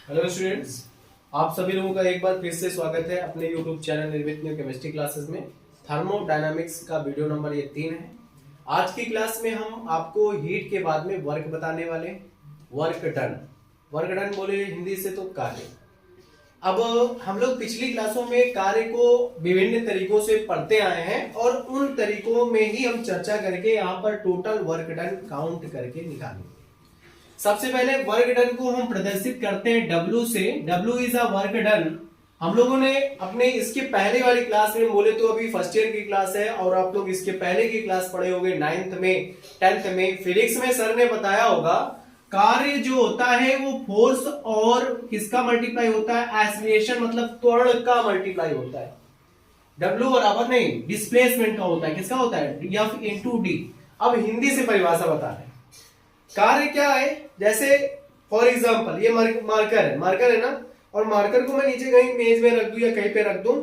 Hello students, आप सभी लोगों का एक बार फिर से स्वागत है अपने यूट्यूब चैनल निर्मित न्यू केमिस्ट्री क्लासेस में। थर्मोडायनामिक्स का वीडियो नंबर ये 3 है। आज की क्लास में हम आपको हीट के बाद में वर्क बताने वाले हैं। वर्क डन बोले हिंदी से तो कार्य। अब हम लोग पिछली क्लासों में कार्य को विभिन्न तरीकों से पढ़ते आए हैं और उन तरीकों में ही हम चर्चा करके यहाँ पर टोटल वर्क डन काउंट करके निकालेंगे। सबसे पहले वर्क डन को हम प्रदर्शित करते हैं W से। W is a work done. हम लोगों ने अपने इसके पहले वाली क्लास में बोले तो अभी फर्स्ट ईयर की क्लास है और आप लोग इसके पहले की क्लास पढ़े होंगे 9th में 10th में। फिजिक्स में सर ने बताया होगा कार्य जो होता है वो फोर्स और किसका मल्टीप्लाई होता है, एक्सीलरेशन मतलब त्वरण का मल्टीप्लाई होता है। W बराबर नहीं डिस्प्लेसमेंट का होता है। किसका होता है, F इंटू डी। अब हिंदी से परिभाषा बता रहे हैं। कार्य क्या है, जैसे फॉर एग्जाम्पल ये मार्कर है ना, और मार्कर को मैं नीचे कहीं मेज में रख दूं या कहीं पे रख दूं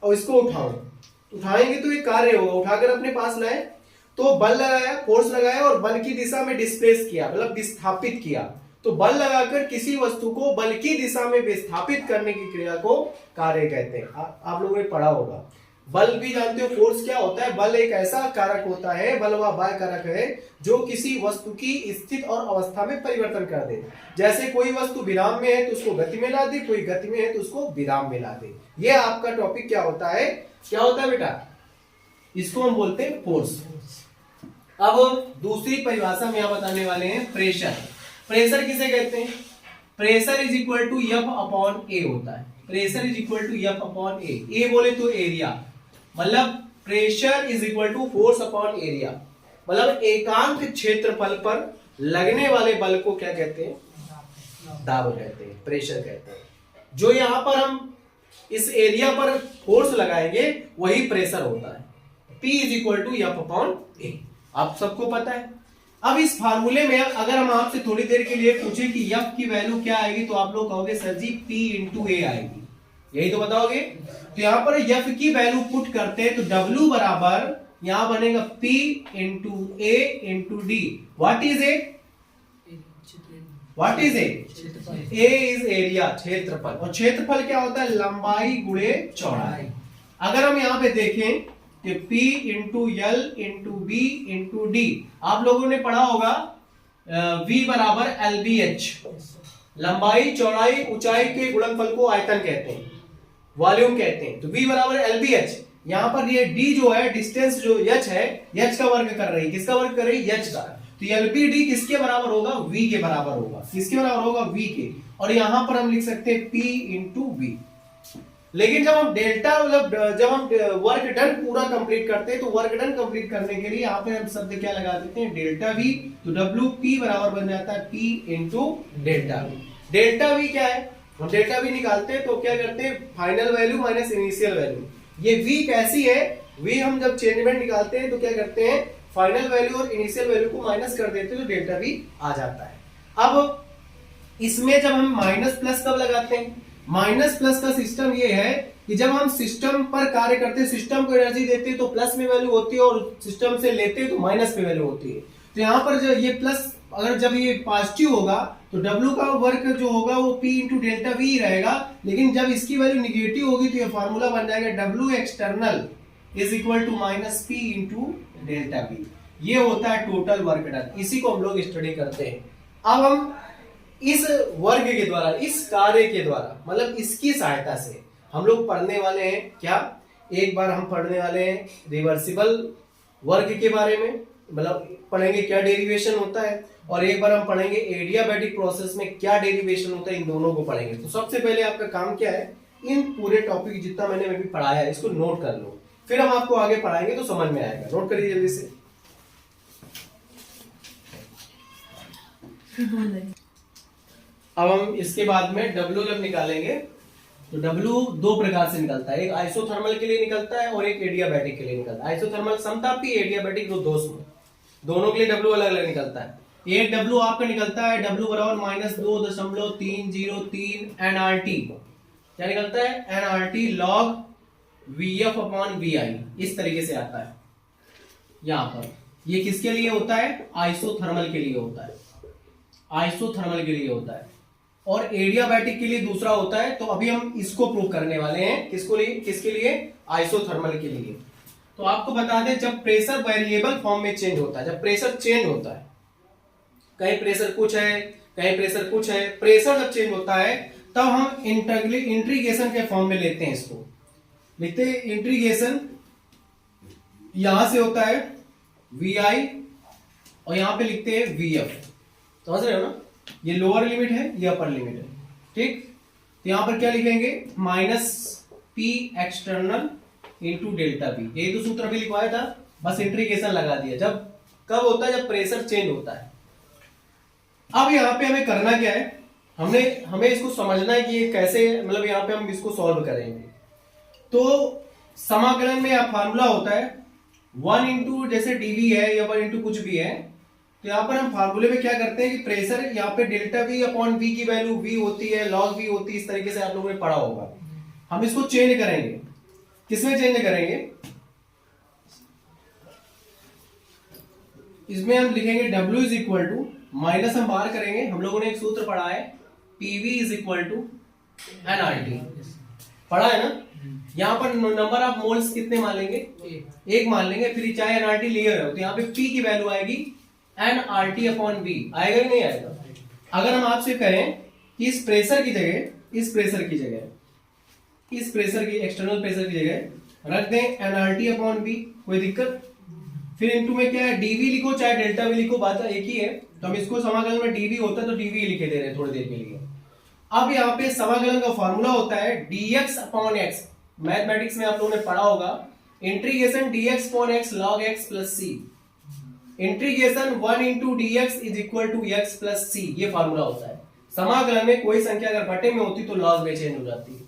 और इसको उठाएंगे तो ये कार्य होगा। उठाकर अपने पास लाए तो बल लगाया, फोर्स लगाया और बल की दिशा में डिस्प्लेस किया मतलब विस्थापित किया। तो बल लगाकर किसी वस्तु को बल की दिशा में विस्थापित करने की क्रिया को कार्य कहते हैं। आप लोगों ने पढ़ा होगा। बल भी जानते हो, फोर्स क्या होता है। बल एक ऐसा कारक होता है, बल वह बाह्य कारक है जो किसी वस्तु की स्थिति और अवस्था में परिवर्तन कर दे। जैसे कोई वस्तु विराम में है तो उसको गति में ला दे, कोई गति में है तो उसको विराम में ला दे। ये आपका टॉपिक क्या होता है, क्या होता है बेटा, इसको हम बोलते हैं फोर्स। अब दूसरी परिभाषा में यहां बताने वाले हैं प्रेशर। प्रेशर किसे कहते हैं, pressure is equal to F upon A होता है। Pressure is equal to F upon A बोले तो एरिया, मतलब pressure is equal to force upon area, मतलब एकांक क्षेत्रफल पर लगने वाले बल को क्या कहते हैं, दाब कहते हैं, प्रेशर कहते हैं। जो यहां पर हम इस एरिया पर फोर्स लगाएंगे वही प्रेशर होता है। P is equal to F upon A, आप सबको पता है। अब इस फार्मूले में अगर हम आपसे थोड़ी देर के लिए पूछे कि F की वैल्यू क्या आएगी तो आप लोग कहोगे सर जी P इंटू ए आएगी, यही तो बताओगे। तो यहां पर F की वैल्यू पुट करते हैं तो W बराबर यहां बनेगा P into A into D. What is a, what is a, A is area क्षेत्रफल, और क्षेत्रफल क्या होता है, लंबाई गुणे चौड़ाई। अगर हम यहां पे देखें कि P into L into B into D, आप लोगों ने पढ़ा होगा V बराबर LBH, लंबाई चौड़ाई ऊंचाई के गुणनफल को आयतन कहते हैं, वॉल्यूम कहते हैं। तो V बराबर LBH, यहां पर ये D जो है डिस्टेंस जो H है, H का वर्ग कर रही है, किसका वर्ग कर रही है, H का। तो LBD किसके बराबर होगा, V के बराबर होगा। किसके बराबर होगा, V के। और यहां पर हम लिख सकते हैं P इंटू V। लेकिन जब हम डेल्टा मतलब जब हम वर्क डन पूरा कंप्लीट करते हैं तो वर्क डन कंप्लीट करने के लिए यहाँ पे हम शब्द क्या लगा देते हैं, डेल्टा वी। तो डब्ल्यू पी बराबर बन जाता है P into delta we. Delta we क्या है, हम डेल्टा वी निकालते हैं तो क्या करते हैं, final value minus initial value. ये वी कैसी है, वी हम जब चेंजमेंट निकालते हैं तो क्या करते हैं, फाइनल वैल्यू और इनिशियल वैल्यू को माइनस कर देते हैं तो डेल्टा वी आ जाता है। अब इसमें जब हम माइनस प्लस कब लगाते हैं, माइनस प्लस का सिस्टम ये है कि जब हम सिस्टम पर कार्य करते हैं, सिस्टम को एनर्जी देते हैं तो प्लस में वैल्यू होती है और सिस्टम से लेते हैं तो माइनस में वैल्यू होती है। तो यहाँ पर जो ये प्लस अगर जब ये पॉजिटिव होगा तो W का वर्क जो होगा वो P इंटू डेल्टा वी रहेगा, लेकिन जब इसकी वैल्यू निगेटिव होगी तो ये फॉर्मूला बन जाएगा W external is equal to minus P into delta V. ये होता है टोटल वर्क डन, इसी को हम लोग स्टडी करते हैं। अब हम इस वर्ग के द्वारा, इस कार्य के द्वारा, मतलब इसकी सहायता से हम लोग पढ़ने वाले हैं क्या, एक बार हम पढ़ने वाले हैं रिवर्सिबल वर्ग के बारे में, मतलब पढ़ेंगे क्या डेरिवेशन होता है, और एक बार हम पढ़ेंगे एडियाबैटिक प्रोसेस में क्या डेरिवेशन होता है, इन दोनों को पढ़ेंगे। तो सबसे पहले आपका काम क्या है, इन पूरे टॉपिक जितना मैंने अभी पढ़ाया है इसको नोट कर लो, फिर हम आपको आगे पढ़ाएंगे तो समझ में आएगा। नोट करिए जल्दी से। अब हम इसके बाद में W जब निकालेंगे तो W दो प्रकार से निकलता है, एक आइसोथर्मल के लिए निकलता है और एक एडियाबैटिक के लिए निकलता है। आइसोथर्मल समतापी, एडियाबैटिक दोनों के लिए W अलग अलग निकलता है। एक W आपका निकलता है W बराबर -2.303 nRT, क्या निकलता है, nRT log VF upon VI, इस तरीके से आता है। यहां पर ये किसके लिए होता है, आइसोथर्मल के लिए होता है, आइसोथर्मल के लिए होता है। और एडियाबैटिक के लिए दूसरा होता है। तो अभी हम इसको प्रूव करने वाले हैं, किसके लिए? आइसोथर्मल के लिए। तो आपको बता दें, जब प्रेशर वेरिएबल फॉर्म में चेंज होता है, जब प्रेशर चेंज होता है, कहीं प्रेशर कुछ है कहीं प्रेशर कुछ है, प्रेशर जब चेंज होता है तब हम इंट्रीगेशन के फॉर्म में लेते हैं। इसको लिखते हैं इंट्रीगेशन, यहां से होता है VI और यहां पे लिखते हैं VF। समझ रहे हो ना? ये लोअर लिमिट है, ये अपर लिमिट है, ठीक। तो यहां पर क्या लिखेंगे? -P external into delta V. यही तो सूत्र भी लिखवाया था, बस इंट्रीगेशन लगा दिया। जब कब होता है? जब प्रेशर चेंज होता है। अब यहाँ पे हमें करना क्या है? हमें इसको समझना है कि ये कैसे, मतलब यहाँ पे हम इसको सॉल्व करेंगे। तो समाकलन में आप फार्मूला होता है 1 इंटू जैसे dv है या 1 इंटू कुछ भी है। तो यहाँ पर हम फार्मूले में क्या करते हैं कि प्रेशर यहाँ पे डेल्टा वी अपॉन वी की वैल्यू v होती है, log v होती है, इस तरीके से आप लोगों ने पढ़ा होगा। हम इसको चेंज करेंगे, किसमें चेंज करेंगे? इसमें हम लिखेंगे W is equal to, minus हम बाहर करेंगे। हम लोगों ने एक सूत्र पढ़ा है PV is equal to nRT, पढ़ा है ना? यहाँ पर नंबर ऑफ मोल्स कितने मान लेंगे? एक मान लेंगे। फिर चाहे nRT लिए हो तो यहाँ पे P की वैल्यू आएगी nRT अपॉन V, आएगा ही नहीं आएगा? अगर हम आपसे कहें कि इस प्रेशर की जगह एक्सटर्नल प्रेशर की जगह रख दें nRT अपॉन V, कोई दिक्कत? फिर इनटू में क्या है? dv लिखो चाहे डेल्टा v लिखो, बात एक ही है। तो हम इसको समाकलन में dv होता है तो dv लिखे दे रहे हैं थोड़ी देर के लिए। अब यहाँ पे समाकलन का फॉर्मूला होता है dx अपॉन x। मैथमेटिक्स में आप लोगों ने पढ़ा होगा integration dx upon x log x plus c। Integration 1 into dx is equal to x plus c, ये फॉर्मूला होता है। समाकलन में कोई संख्या अगर बटे में होती तो लॉग में चेंज हो जाती है।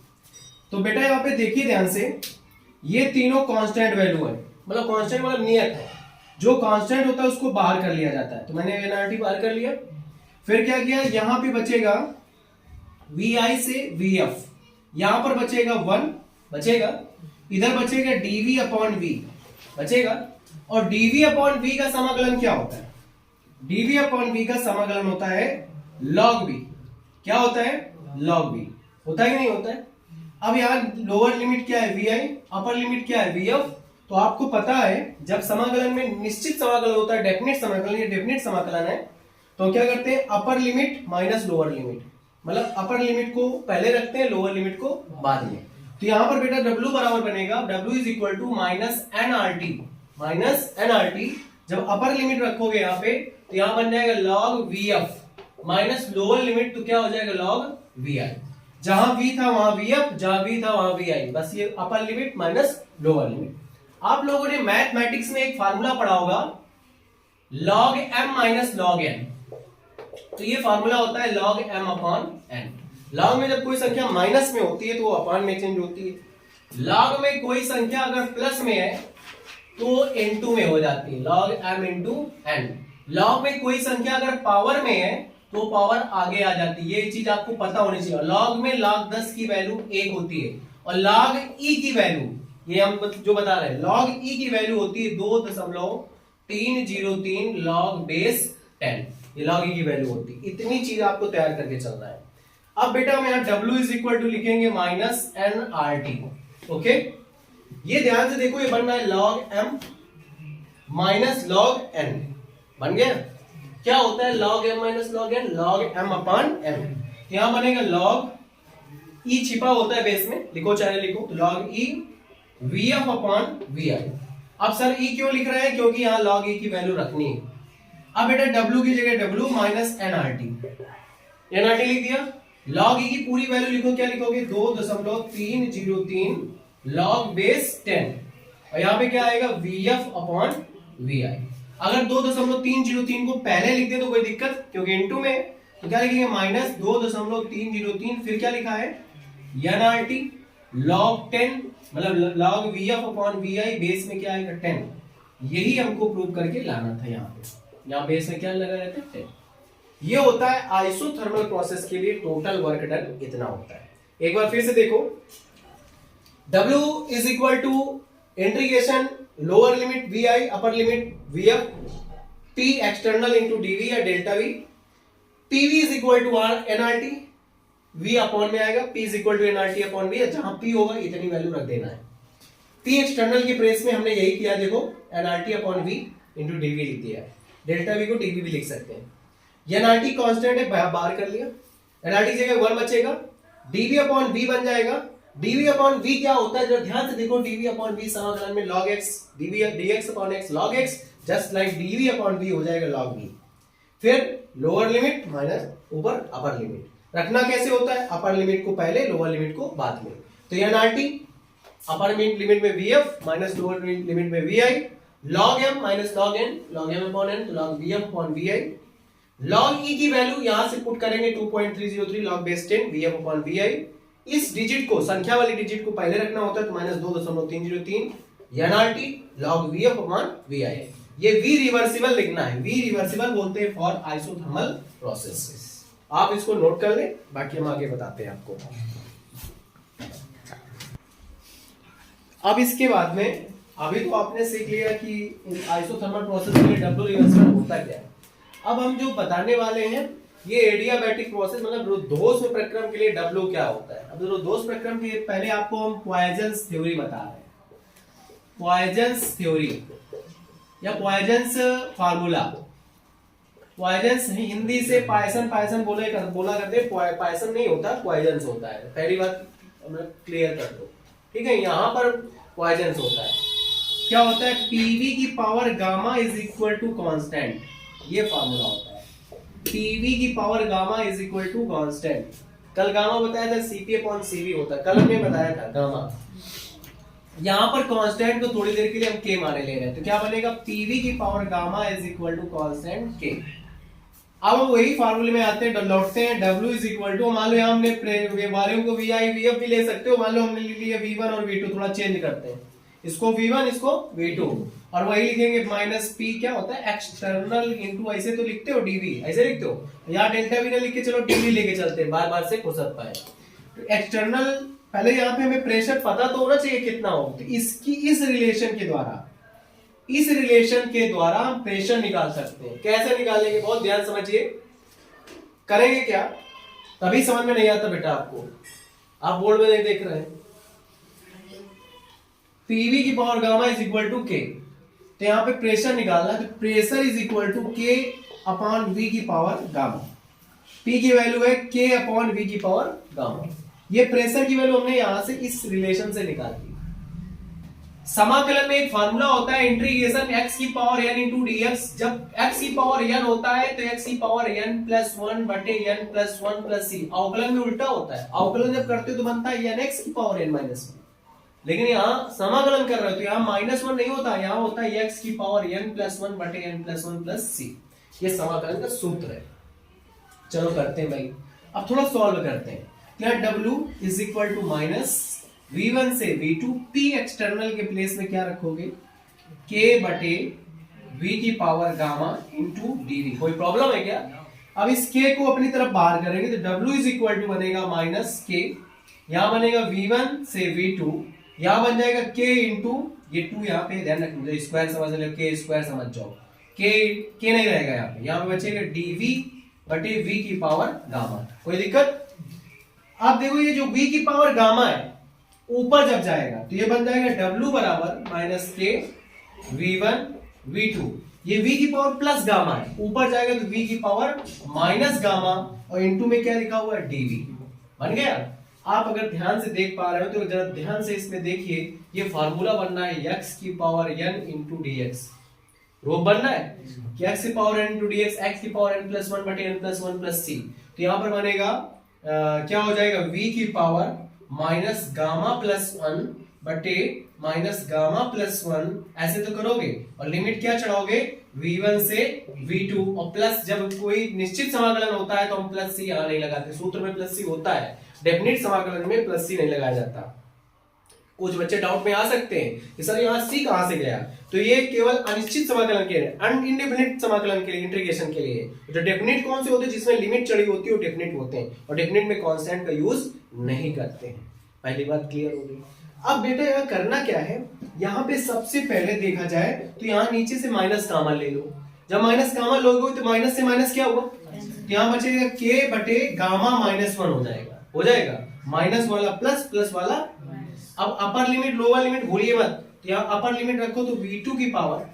तो बेटा यहाँ पे देखिए ध्यान से, ये तीनों कांस्टेंट वैल्यू है, मतलब कांस्टेंट मतलब नियत है। जो कांस्टेंट होता है उसको बाहर कर लिया जाता है। तो मैंने nRT बाहर कर लिया। फिर क्या किया? यहां पे बचेगा VI से VF, यहां पर बचेगा 1 बचेगा, इधर बचेगा dv अपॉन v बचेगा। और dv अपॉन v का समाकलन क्या होता है? dv अपॉन v का समाकलन होता है log v। क्या होता है? log v। होता है कि नहीं होता है? अब यहाँ लोअर लिमिट क्या है? VI, अपर लिमिट क्या है? VF। तो आपको पता है जब समाकलन में निश्चित समाकलन होता है, डेफिनेट समाकलन, ये डेफिनेट समाकलन है, तो क्या करते हैं? Upper limit minus lower limit, मतलब अपर लिमिट को पहले रखते हैं, लोअर लिमिट को बाद में। तो यहां पर बेटा W बराबर बनेगा W is equal to minus nRT। जब अपर लिमिट रखोगे यहाँ पे तो यहां बन जाएगा log VF minus lower limit, तो क्या हो जाएगा? log VI। जहां V था वहां VF, जहां V था वहां VI, बस ये upper limit minus lower limit. आप लोगों ने मैथमेटिक्स में एक फार्मूला पढ़ा होगा log m minus log n। तो ये फार्मूला होता है log m upon n। log में जब कोई संख्या माइनस में होती है तो वो अपॉन में चेंज होती है। log में कोई संख्या अगर प्लस में है तो n2 में हो जाती है, log m into n। log में कोई संख्या अगर पावर में है तो पावर आगे आ जाती है, ये चीज आपको पता होनी चाहिए। log में log 10 की वैल्यू 1 होती है और log e की वैल्यू, ये हम जो बता रहे हैं, log e की वैल्यू होती है 2.303 log बेस 10, ये log e की वैल्यू होती है। इतनी चीज आपको तैयार करके चलना है। अब बेटा हम यहाँ W इज इक्वल टू लिखेंगे माइनस nRT। ओके, ये ध्यान से देखो, ये बन रहा है log m minus log n, बन गया। क्या होता है log m minus log n? log m upon m। यहां बनेगा log e छिपा होता है बेस में, लिखो चाहे लिखो, तो log e VF upon VI। अब सर e क्यों लिख रहे हैं? क्योंकि यहां log e की वैल्यू रखनी है। अब बेटा W की जगह W माइनस nRT लिख दिया। log e की पूरी वैल्यू लिखो, क्या लिखोगे? 2.303 log बेस 10 और यहां पे क्या आएगा? VF upon VI। अगर 2.303 को पहले लिख दे तो कोई दिक्कत, क्योंकि इनटू में, तो क्या लिखेंगे? माइनस 2.303, फिर क्या लिखा है? nRT log 10, मतलब log VF upon VI, base में क्या आएगा? 10। यही हमको प्रूव करके लाना था। यहाँ बेस में क्या लगा रहता है? 10। ये होता है आइसोथर्मल प्रोसेस के लिए टोटल वर्क डन इतना होता है। एक बार फिर से देखो, W is equal to integration lower limit VI upper limit VF, P external into dv या delta V, PV is equal to nRT, v upon में आएगा, p is equal to nRT upon v, जहां p होगा इतनी value रख देना है। p external के प्लेस में हमने यही किया, देखो nRT upon v into dv लिख दिया है, डेल्टा v को dv भी लिख सकते हैं। nRT कांस्टेंट है, बाहर कर लिया, nRT जगह 1 बचेगा, dv अपॉन v बन जाएगा। dv अपॉन v क्या होता है, जरा ध्यान से देखो, dv अपॉन v समाकलन में log x, dx upon x log x, just like dv upon v हो जाएगा log v। फिर लोअर लिमिट माइनस ऊपर अपर लिमिट। रखना कैसे होता है, अपर लिमिट को पहले, लोअर लिमिट को बाद में। तो nRT अपर लिमिट में vf माइनस लोअर लिमिट में vi, log m minus log n, log m upon n, तो log vf upon vi। log e की वैल्यू यहां से पुट करेंगे 2.303 log base 10 vf upon vi। इस डिजिट को, संख्या वाली डिजिट को पहले रखना होता है, तो minus 2.303 nRT log vf upon vi। ये v रिवर्सिबल लिखना है, v रिवर्सिबल बोलते हैं फॉर आइसोथर्मल प्रोसेस। आप इसको नोट कर ले, बाकी हम आगे बताते हैं आपको। अब इसके बाद में, अभी तो आपने सीख लिया कि आइसोथर्मल प्रोसेस के लिए W रिवर्सिबल होता क्या है। अब हम जो बताने वाले हैं, ये एडियाबैटिक प्रोसेस, मतलब दोष प्रक्रम के लिए W क्या होता है। अब दोष प्रक्रम के पहले आपको हम पॉइजन्स थ्योरी बता रहे हैं, पॉइजन्स थ्योरी या पॉइजन्स फार्मूला। पॉइजन्स हिंदी से पायसन बोला करते हैं, पायसन नहीं होता, पॉइजन्स होता है। पहली बात क्लियर कर दो, ठीक है। यहाँ पर पॉइजन्स होता है, क्या होता है, पीवी की power gamma is equal to constant, ये फार्मूला होता है। पीवी की power gamma is equal to constant. कल गामा बताया था, सीपी अपॉन सीवी होता है, कल हमने बताया था गामा। यहां पर कांस्टेंट को थोड़ी देर के लिए हम के माने ले रहे हैं, तो क्या बनेगा, पीवी की power gamma is equal to constant K. अब हम वही फार्मूले में आते हैं, लौटते हैं। W इज इक्वल टू, मान लो यहाँ हमने वैल्यू को VI VF भी ले सकते हो, मान लो हमने ले लिया V1 और V2, थोड़ा चेंज करते हैं, इसको V1 इसको V2, और वही लिखेंगे माइनस P क्या होता है, एक्सटर्नल इनटू, ऐसे तो लिखते हो DV, ऐसे लिखते हो, यहाँ डेल्टा V ना लिख के चलो DV लेके चलते हैं, बार बार से फुर्सत पाए। तो एक्सटर्नल, पहले यहाँ पे हमें प्रेशर पता तो होना चाहिए कितना हो, तो इसकी इस रिलेशन के द्वारा हम प्रेशर निकाल सकते हैं। कैसे निकालेंगे, बहुत ध्यान समझिए। करेंगे क्या, तभी समझ में नहीं आता बेटा आपको, आप बोर्ड में नहीं देख रहे हैं। पीवी की power gamma is equal to K, तो यहाँ पे प्रेशर निकालना है, तो pressure is equal to K upon V की पावर गामा। पी की वैल्यू है के अपॉन वी की पावर गामा। ये प्रेशर की वैल्यू हमने यहां से इस रिलेशन से निकाल दी। समाकलन में एक फार्मूला होता है, इंटीग्रेशन x की पावर n इंटू dx। जब x की पावर n होता है तो x की पावर n प्लस 1 बटे n प्लस 1 प्लस c। अवकलन में उल्टा होता है, अवकलन जब करते हो तो बनता है nx की पावर n माइनस 1, लेकिन यहाँ समाकलन कर रहे हो तो यहाँ माइनस 1 नहीं होता, यहाँ होता है x की पावर n प्लस 1 बटे n प्लस 1 प्लस c। ये समाकलन का सूत्र है। चलो करते हैं भाई, अब थोड़ा सॉल्व करते हैं। क्या W is equal to minus V1 से V2, P एक्सटर्नल के प्लेस में क्या रखोगे, K बटे V की पावर गामा इंटू dV। कोई प्रॉब्लम है क्या? अब इस K को अपनी तरफ बाहर करेंगे तो W इज इक्वल टू बनेगा माइनस K, यहां बनेगा V1 से V2, यहां बन जाएगा K इंटू ये 2, यहाँ पे ध्यान रखना, स्क्वायर समझ लो, K स्क्वायर समझ जाओ, K नहीं रहेगा यहाँ पे बचेगा dV बटे V की पावर गामा। कोई दिक्कत? अब देखो ये जो V की पावर गामा है ऊपर जब जाएगा तो ये बन जाएगा W बराबर माइनस के V1 V2। ये V की पावर प्लस गामा है, ऊपर जाएगा तो V की पावर माइनस गामा, और इनटू में क्या लिखा हुआ है dV। बन गया? आप अगर ध्यान से देख पा रहे हो तो जरा ध्यान से इसमें देखिए, ये फार्मूला बनना है x की पावर n इंटू dx। रूप बनना है कि x की power n into dx, x की पावर n प्लस 1 बटे n प्लस 1 प्लस c। तो यहां पर बनेगा क्या हो जाएगा, V की पावर माइनस गामा प्लस 1 बटे माइनस गामा प्लस 1, ऐसे तो करोगे, और लिमिट क्या चढ़ाओगे, V1 से V2, और प्लस जब कोई निश्चित समाकलन होता है तो हम प्लस सी यहां नहीं लगाते, सूत्र में प्लस सी होता है, डेफिनेट समाकलन में प्लस सी नहीं लगाया जाता। कुछ बच्चे डाउट में आ सकते हैं कि सर यहाँ सी कहां से गया, तो ये केवल अनिश्चित समाकलन के लिए, अनइंडेफिनिट समाकलन के लिए, इंटीग्रेशन के लिए। तो डेफिनेट कौन से होते हैं, जिसमें लिमिट चढ़ी होती है वो डेफिनेट होते हैं, और डेफिनेट में कांस्टेंट का यूज नहीं करते हैं। पहली बात क्लियर हो गई। अब बेटा यहाँ करना क्या है, यहाँ पे सबसे पहले देखा जाए तो यहाँ नीचे से माइनस कामन ले लो। जब माइनस कामन लोगे तो माइनस से माइनस क्या हुआ, यहाँ बचेगा के बटे गामा माइनस 1 हो जाएगा। हो जाएगा, माइनस वाला प्लस, प्लस वाला। अब अपर लिमिट लोअर लिमिट भूलिए मत, तो यहाँ अपर लिमिट रखो तो v2 की पावर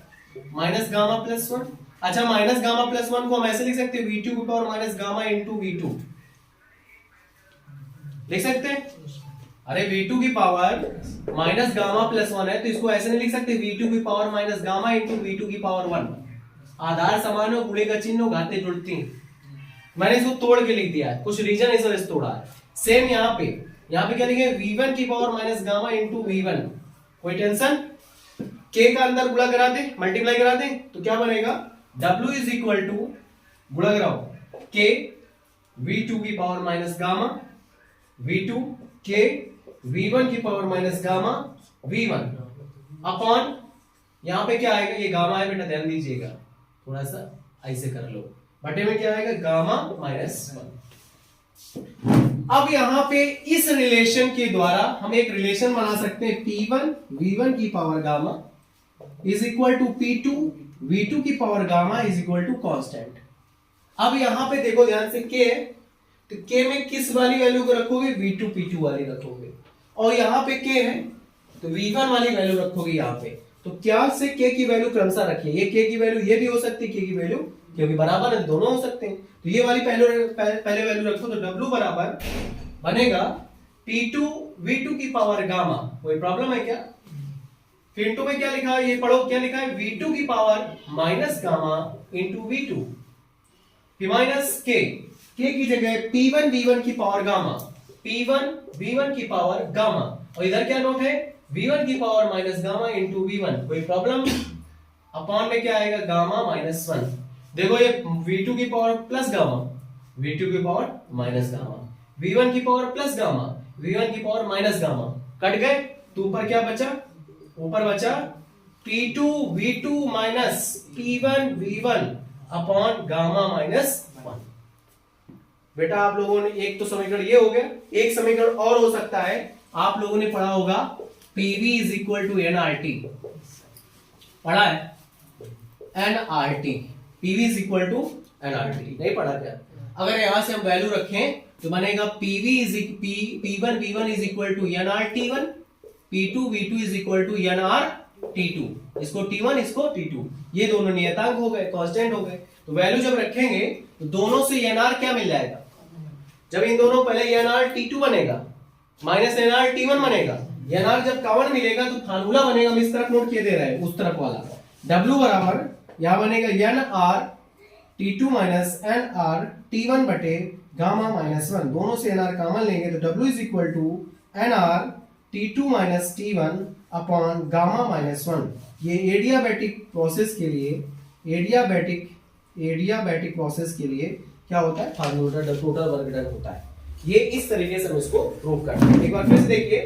माइनस गामा प्लस 1। अच्छा, माइनस गामा प्लस 1 को हम ऐसे लिख सकते हैं v2 की power minus gamma into v2, लिख सकते हैं। अरे v2 की पावर माइनस गामा प्लस 1 है तो इसको ऐसे नहीं लिख सकते v2 की power minus gamma into v2 की पावर 1। आधार समान हो, गुणे का चिन्ह हो, घाते जुड़ती हैं। मैंने इसको तोड़ के लिख दिया है, कुछ रीजन इस वजह से तोड़ा है। सेम यहाँ पे क्या लिखे v1 की power minus gamma into v1, कोई टेंशन। k का अंदर गुणा करा दे, मल्टीप्लाई करा दे, तो क्या बनेगा w इज इक्वल टू, गुणा कराओ, k v2 की power minus gamma v2 k v1 की power minus gamma v1 upon, यहां पे क्या आएगा, ये गामा है बेटा, ध्यान दीजिएगा, थोड़ा सा ऐसे कर लो, बटे में क्या आएगा गामा माइनस 1। अब यहां पे इस रिलेशन के द्वारा हम एक रिलेशन बना सकते हैं, p1 v1 की power gamma is equal to p2 v2 की power gamma is equal to constant. अब यहां पे देखो ध्यान से, k है तो k में किस वाली वैल्यू को रखोगे, v2 p2 वाली रखोगे, और यहां पे k है तो v1 वाली वैल्यू रखोगे यहां पे। तो क्या से k की वैल्यू क्रमशः रखिए, ये k की वैल्यू ये भी हो सकती है, k की वैल्यू, क्योंकि बराबर है दोनों हो सकते हैं, तो ये वाली पहले वैल्यू रखो, तो w बराबर बनेगा p2 v2 की पावर गामा, कोई प्रॉब्लम है क्या। फिर इंटू में क्या लिखा है, ये पढ़ो क्या लिखा है, v2 की power minus gamma into v2 फिर माइनस k की जगह p1 v1 की पावर गामा, p1 v1 की पावर गामा, और इधर क्या नोट है, v1 की power minus gamma into v1, कोई प्रॉब्लम। अपॉन में क्या आएगा गामा माइनस 1। देखो ये v2 की पावर प्लस गामा, v2 की पावर माइनस गामा, v1 की पावर प्लस गामा, v1 की पावर माइनस गामा, कट गए तो ऊपर क्या बचा, ऊपर बचा p2 v2 minus p1 v1 upon gamma minus 1। बेटा आप लोगों ने एक तो समीकरण ये हो गया, एक समीकरण और हो सकता है, आप लोगों ने पढ़ा होगा PV is equal to nRT, पढ़ा है nRT, PV is equal to nRT, नहीं पढ़ा क्या। अगर यहां से हम वैल्यू रखें तो बनेगा PV is P1 V1 is equal to nRT1, P2 V2 is equal to nRT2, इसको T1 इसको T2, ये दोनों नियतांक हो गए, कांस्टेंट हो गए। तो वैल्यू जब रखेंगे तो दोनों से nR क्या मिल जाएगा, जब इन दोनों पहले nRT2 बनेगा माइनस nRT1 बनेगा, nR जब कॉमन मिलेगा तो फार्मूला बनेगा, हम इस तरफ नोट किए दे रहे हैं, उस तरफ वाला W बराबर यहां बनेगा nRT2 माइनस nRT1 बटे गामा माइनस 1, दोनों से nR कॉमन लेंगे तो W is equal to nRT2 minus T1 upon gamma minus 1। ये एडियाबैटिक प्रोसेस के लिए, एडियाबैटिक प्रोसेस के लिए क्या होता है, फार्मूला टोटल वर्क डन होता है। ये इस तरीके से हम इसको प्रूव करते हैं। एक बार फिर से देखिए,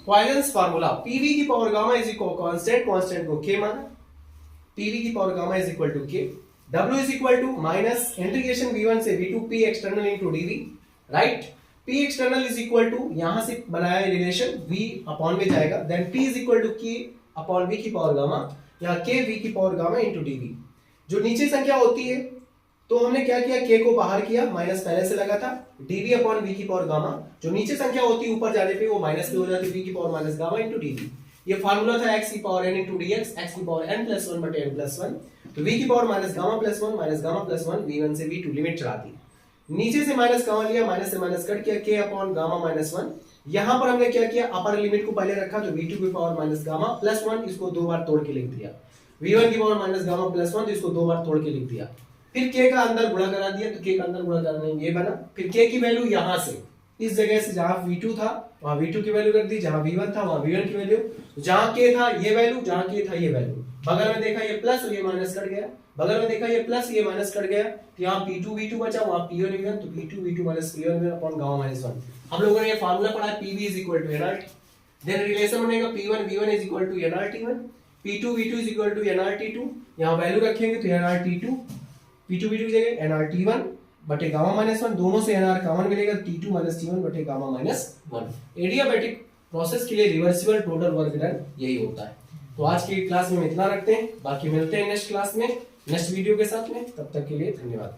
पॉइजन्स फार्मूला, पीवी की power gamma is equal constant, constant को k माना, पीवी की power gamma is equal to k, w is equal to minus integration v1 से v2 p external into dv, right. p external is equal to, यहां से बनाया relation v upon में जाएगा, then p is equal to k upon v की power gamma, यहां k v की power gamma into dv। जो नीचे संख्या होती है तो हमने क्या किया, k को बाहर किया, माइनस पहले से लगा था, dv अपॉन v की पावर गामा, जो नीचे संख्या होती है ऊपर जाने पे वो माइनस में हो जाती है, v की power minus gamma into dv। ये फार्मूला था x की power n into dx, x की पावर n प्लस 1 बटे n प्लस 1, तो v की power minus gamma plus 1 minus gamma plus 1, v1 से v2 लिमिट चढ़ा दी, नीचे से माइनस गामा लिया, माइनस से माइनस कट किया, k अपॉन गामा माइनस 1। यहां पर हमने क्या किया, अपर लिमिट को पहले रखा तो v2 की पावर माइनस गामा प्लस 1, इसको दो बार तोड़ के लिख दिया, v1 की पावर माइनस गामा प्लस 1, तो इसको दो बार तोड़ के लिख दिया, फिर k का अंदर गुणा करा दिया, तो k का अंदर गुणा करना ये बना, फिर k की वैल्यू यहां से इस जगह से जहां v2 था वहां v2 की वैल्यू रख दी, जहां v1 था वहां v1 की वैल्यू, जहां k था ये वैल्यू, जहां k था ये वैल्यू, बगल में देखा ये प्लस और ये माइनस कट गया, बगल में देखा ये प्लस ये माइनस कट गया, तो यहां p2 v2 बचा, वहां p1 v1, तो p2 v2 minus p1 v1 upon gamma minus 1। हम लोगों ने ये फार्मूला पढ़ा है, pv is equal to nRT, then relation बनेगा p1 v1 is equal to nRT1, p2 v2 is equal to nRT2, यहां वैल्यू रखेंगे तो nRT2 p2 v2 की जगह nRT1 बटे गामा माइनस 1, दोनों से nR कॉमन मिलेगा, t2 माइनस t1 बटे गामा माइनस 1। एडियाबैटिक प्रोसेस के लिए रिवर्सिबल टोटल वर्क डन यही होता है। तो आज की क्लास में इतना रखते हैं, बाकी मिलते हैं नेक्स्ट क्लास में नेक्स्ट वीडियो के साथ में, तब तक के लिए धन्यवाद।